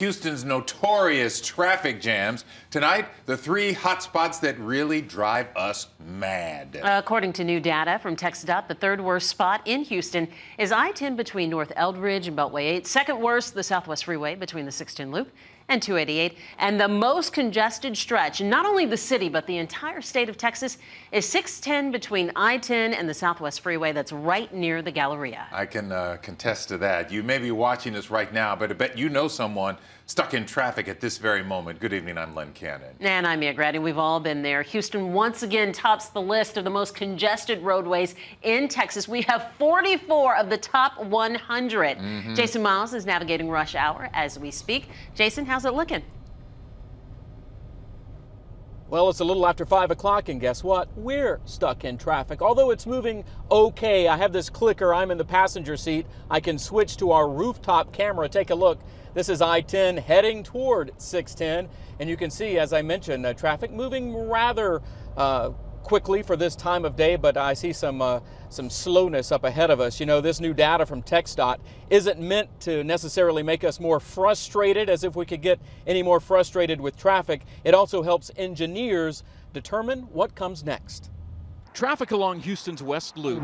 Houston's notorious traffic jams. Tonight, the three hotspots that really drive us mad. According to new data from TxDOT, the third worst spot in Houston is I-10 between North Eldridge and Beltway 8. Second worst, the Southwest Freeway between the 610 Loop and 288. And the most congested stretch, not only the city, but the entire state of Texas, is 610 between I-10 and the Southwest Freeway. That's right near the Galleria. I can contest to that. You may be watching this right now, but I bet you know someone stuck in traffic at this very moment. Good evening, I'm Len Cannon. And I'm Mia Grady. We've all been there. Houston once again tops the list of the most congested roadways in Texas. We have 44 of the top 100. Jason Miles is navigating rush hour as we speak. Jason, how's it looking? Well, it's a little after 5 o'clock, and guess what? We're stuck in traffic. Although it's moving okay, I have this clicker. I'm in the passenger seat. I can switch to our rooftop camera. Take a look. This is I-10 heading toward 610, and you can see, as I mentioned, traffic moving rather quickly for this time of day, but I see some slowness up ahead of us. You know, this new data from TxDOT isn't meant to necessarily make us more frustrated, as if we could get any more frustrated with traffic. It also helps engineers determine what comes next. Traffic along Houston's West Loop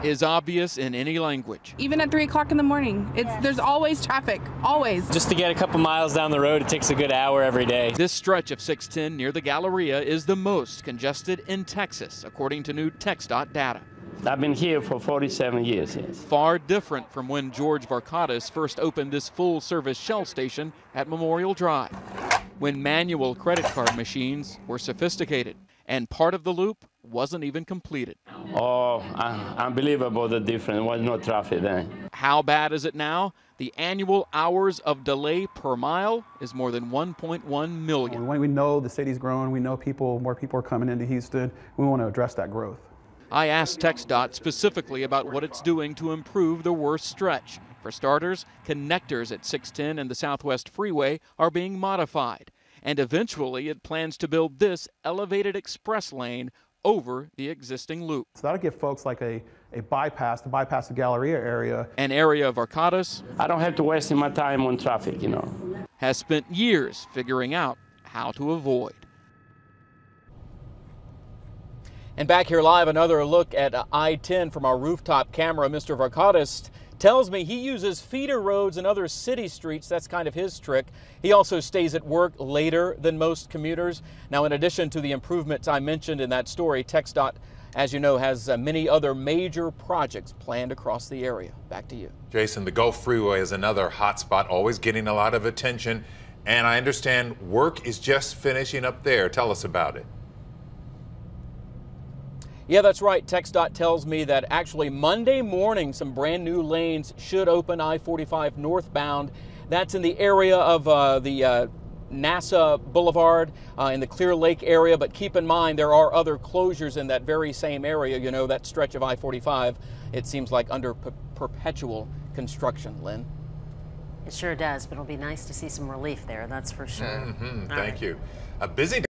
is obvious in any language. Even at 3 o'clock in the morning, there's always traffic, always. Just to get a couple miles down the road, it takes a good hour every day. This stretch of 610 near the Galleria is the most congested in Texas, according to new TxDOT data. I've been here for 47 years. Yes. Far different from when George Varkatis first opened this full-service Shell station at Memorial Drive, when manual credit card machines were sophisticated, and part of the loop wasn't even completed. Oh, unbelievable the difference. There was no traffic then. How bad is it now? The annual hours of delay per mile is more than 1.1 million. When we know the city's growing, we know more people are coming into Houston, we want to address that growth. I asked TxDOT specifically about what it's doing to improve the worst stretch. For starters, connectors at 610 and the Southwest Freeway are being modified. And eventually it plans to build this elevated express lane over the existing loop. So that'll give folks like a bypass to bypass the Galleria area. An area of Varkatis I don't have to waste my time on traffic, you know. Has spent years figuring out how to avoid. And back here live, another look at I-10 from our rooftop camera. Mr. Varkatis tells me he uses feeder roads and other city streets. That's kind of his trick. He also stays at work later than most commuters. Now, in addition to the improvements I mentioned in that story, TxDOT, as you know, has many other major projects planned across the area. Back to you. Jason, the Gulf Freeway is another hot spot, always getting a lot of attention. And I understand work is just finishing up there. Tell us about it. Yeah, that's right. TxDOT tells me that actually Monday morning, some brand new lanes should open I-45 northbound. That's in the area of the NASA Boulevard in the Clear Lake area. But keep in mind, there are other closures in that very same area. You know, that stretch of I-45, it seems like under perpetual construction, Lynn. It sure does, but it'll be nice to see some relief there, that's for sure. Thank you. A busy